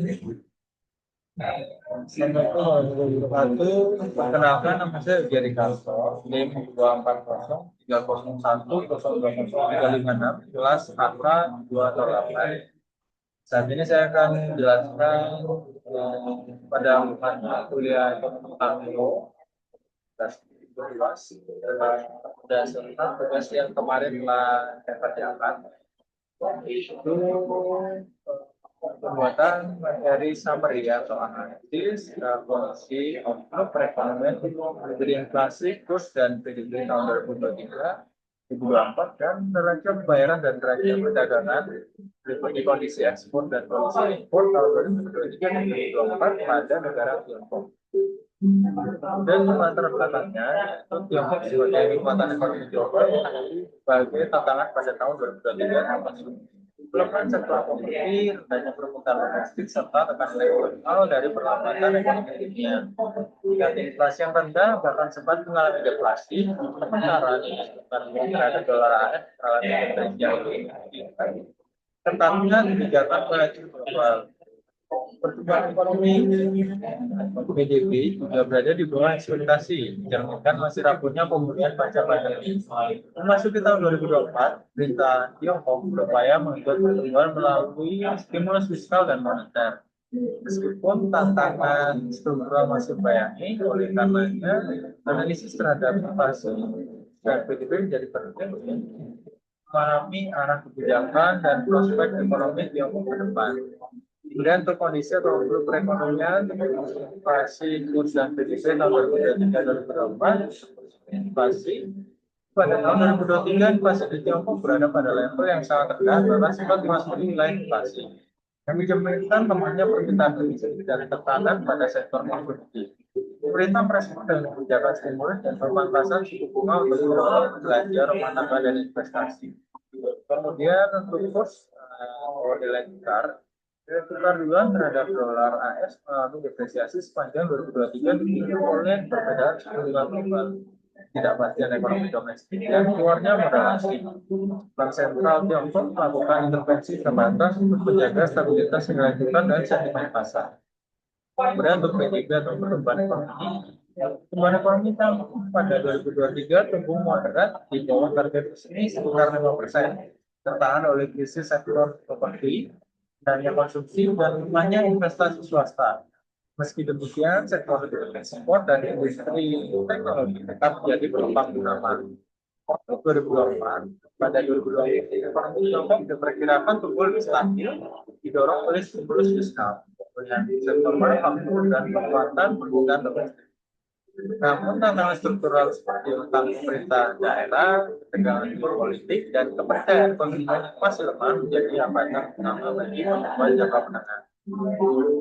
Assalamualaikum warahmatullahi wabarakatuh. Perkenalkan, nama saya Gary Karso, NIM 240-301-020-356, kelas AK 208. Saat ini saya akan menjelaskan pada mata kuliah ekonomi makro berdasarkan tugas yang kemarin telah saya kerjakan, itu pembuatan materi summary atau analisis kondisi outlook perekonomian dari inflasi, kurs dan PDB tahun 2023, 2024 dan neraca pembayaran dan neraca perdagangan berikut kondisi ekspor dan kondisi impor tahun 2023 dan 2024 pada negara Tiongkok. Dan latar belakangnya itu Tiongkok sebagai kekuatan ekonomi global sebagai tantangan pada tahun 2023 termasuk pelemahan sektor properti, rendahnya permintaan domestik serta tekanan global dari perlambatan ekonomi dunia. Tingkat inflasi yang rendah bahkan sempat mengalami deflasi sementara terhadap dolar AS mengalami terjadi ketatnya kebijakan moneter global. Pertumbuhan ekonomi PDB juga berada di bawah ekspektasi, mencerminkan masih rapuhnya pemulihan pasca pandemi. Memasuki tahun 2024, pemerintah Tiongkok berupaya menggenjot pertumbuhan melalui stimulus fiskal dan moneter. Meskipun tantangan struktural masih banyak, oleh karenanya analisis terhadap inflasi dan PDB menjadi penting memahami arah kebijakan dan prospek ekonomi Tiongkok ke depan. Kemudian untuk kondisi atau untuk perekonomian, inflasi kurs dan PDB tahun 2023-2024, inflasi pada tahun 2023 inflasi di Tiongkok berada pada level yang sangat rendah bahkan sempat memasuki nilai inflasi. Yang mencerminkan lemahnya permintaan domestik dan tekanan pada sektor konsumsi. Pemerintah merespon dengan kebijakan stimulus dan pemangkasan suku bunga untuk mendorong belanja rumah tangga dan investasi. Kemudian untuk kurs nilai tukar, nilai tukar yuan terhadap dolar AS mengalami depresiasi sepanjang 2023 dipicu oleh perbedaan suku bunga global, ketidakpastian ekonomi domestik dan keluarnya modal asing. Bank Sentral Tiongkok melakukan intervensi terbatas untuk menjaga stabilitas nilai tukar dan sentimen pasar. Kemudian untuk PDB atau pertumbuhan ekonomi pada 2023 tumbuh moderat di bawah target resmi sekitar 5%, tertahan oleh krisis sektor properti, hanya konsumsi dan lemahnya investasi swasta. Meski demikian, sektor ekspor dan industri teknologi tetap menjadi penumpang utama. Untuk 2024, pada 2024, ekonomi Tiongkok diperkirakan tumbuh lebih stabil, didorong oleh stimulus fiskal, dengan sektor manufaktur dan penguatan permintaan domestik. Namun tantangan struktural seperti utang pemerintah daerah, ketegangan politik, dan kepercayaan konsumen masih lemah menjadi hambatan utama bagi pertumbuhan jangka menengah.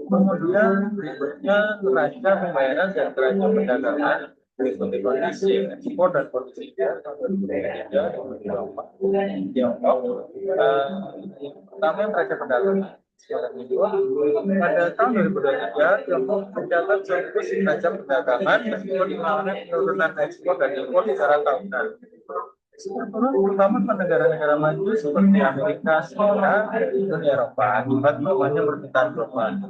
Kemudian berikutnya neraca pembayaran dan neraca perdagangan mengikuti kondisi ekspor dan kondisi impor tahun 2023 Tiongkok. Yang pertama neraca perdagangan. Pada tahun 2023, Tiongkok mencatat surplus neraca perdagangan meskipun mengalami penurunan ekspor dan impor secara tahunan. Terutama ke negara-negara maju seperti Amerika Serikat dan Uni Eropa akibat melemahnya permintaan global,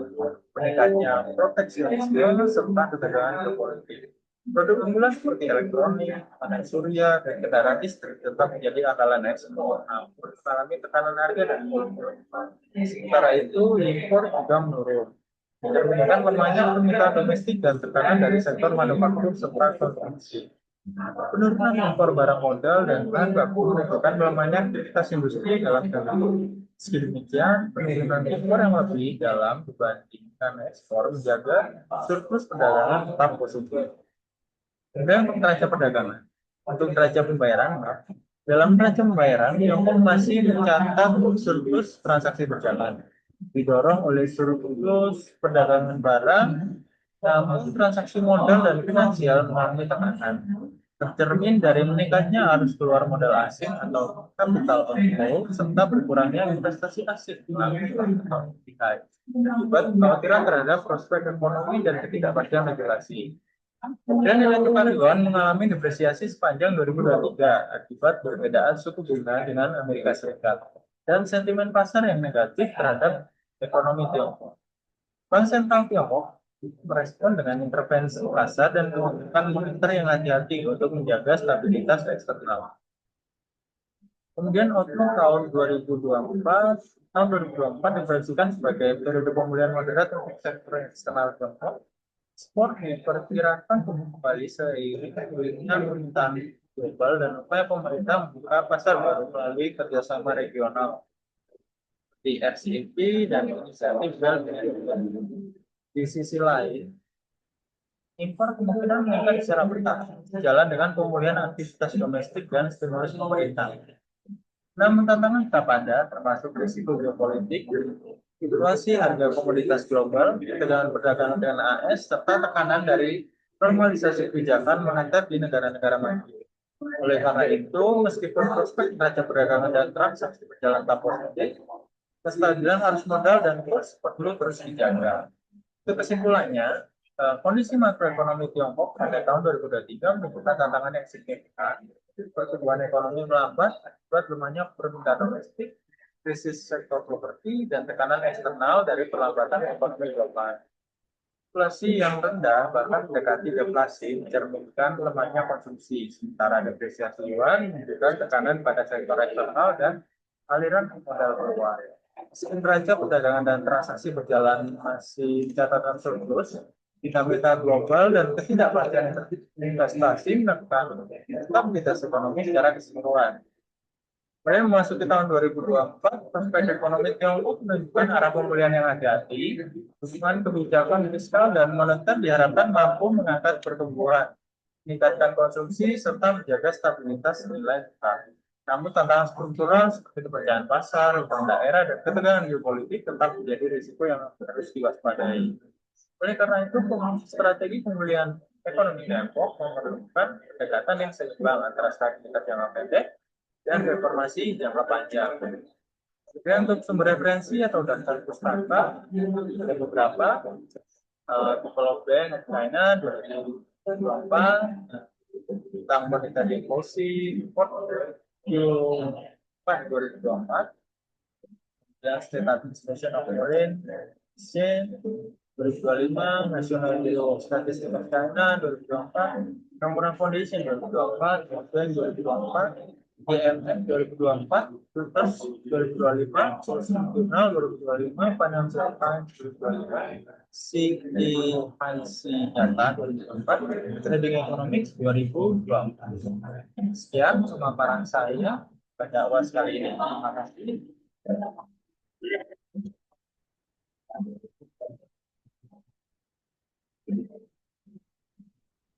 meningkatnya proteksionisme serta ketegangan geopolitik. Produk unggulan seperti elektronik, panel surya, dan kendaraan listrik tetap menjadi andalan ekspor, namun mengalami tekanan harga dan volume. Sementara itu, impor juga menurun, mencerminkan lemahnya permintaan domestik dan tekanan dari sektor manufaktur serta konsumsi. Penurunan impor barang modal dan bahan baku menunjukkan melemahnya aktivitas industri dalam negeri. Meski demikian, penurunan impor yang lebih dalam dibandingkan ekspor menjaga surplus perdagangan tetap positif. Kemudian untuk neraca perdagangan, untuk neraca pembayaran, dalam neraca pembayaran Tiongkok masih mencatat surplus transaksi berjalan, didorong oleh surplus perdagangan barang, namun transaksi modal dan finansial mengalami tekanan. Tercermin dari meningkatnya arus keluar modal asing atau capital outflow serta berkurangnya investasi asing melalui FDI akibat kekhawatiran terhadap prospek ekonomi dan ketidakpastian regulasi. Dan nilai tukar yuan mengalami depresiasi sepanjang 2023 akibat perbedaan suku bunga dengan Amerika Serikat dan sentimen pasar yang negatif terhadap ekonomi Tiongkok. Bank Sentral Tiongkok merespon dengan intervensi pasar dan kebijakan moneter yang hati-hati untuk menjaga stabilitas eksternal. Kemudian outlook tahun 2024, tahun 2024 diproyeksikan sebagai periode pemulihan moderat untuk sektor eksternal Tiongkok. Ekspor diperkirakan kembali seiring pulihnya permintaan global dan upaya pemerintah membuka pasar baru melalui kerjasama regional di RCEP dan inisiatif Belt and Road. Di sisi lain, impor kemungkinan meningkat secara bertahap, jalan dengan pemulihan aktivitas domestik dan stimulus pemerintah. Namun tantangan tetap ada, termasuk risiko geopolitik, inflasi harga komoditas global, ketegangan perdagangan dengan AS, serta tekanan dari normalisasi kebijakan moneter di negara-negara maju. Oleh karena itu, meskipun prospek neraca perdagangan dan transaksi berjalan tak positif, kestabilan arus modal dan kurs perlu terus dijaga. Itu kesimpulannya, kondisi makroekonomi Tiongkok pada tahun 2023 menunjukkan tantangan yang signifikan. Pertumbuhan ekonomi melambat akibat lemahnya permintaan domestik, krisis sektor properti, dan tekanan eksternal dari perlambatan ekonomi global. Inflasi yang rendah bahkan mendekati deflasi mencerminkan lemahnya konsumsi, sementara depresiasi yuan menunjukkan tekanan pada sektor eksternal dan aliran modal keluar. Meski neraca perdagangan dan transaksi berjalan masih catatan surplus, dinamika global dan ketidakpastian investasi menekan stabilitas ekonomi secara keseluruhan. Pada memasuki tahun 2024, prospek ekonomi Tiongkok menunjukkan arah pemulihan yang hati-hati. Dukungan kebijakan fiskal dan moneter diharapkan mampu mengangkat pertumbuhan, meningkatkan konsumsi, serta menjaga stabilitas nilai tukar. Namun tantangan struktural seperti kepercayaan pasar, utang daerah, dan ketegangan geopolitik tetap menjadi risiko yang harus diwaspadai. Oleh karena itu, strategi pemulihan ekonomi Tiongkok memerlukan pendekatan yang seimbang antara stabilitas jangka pendek dan reformasi jangka panjang. Jadi untuk sumber referensi atau daftar pustaka ada beberapa. Develop Bank of China 2024, tentang monetary policy report Q4 2024, dan State Administration of Foreign Exchange 2025, National Bureau of Statistics of China 2024, Nomura Foundation 2024, World Bank 2024, IMF 2024, Reuters 2025, Jurnal 2025, Financial Times 2025, CIC Data 2024, Trading Economics 2024. Sekian pemaparan saya pada awal kali ini. Terima kasih.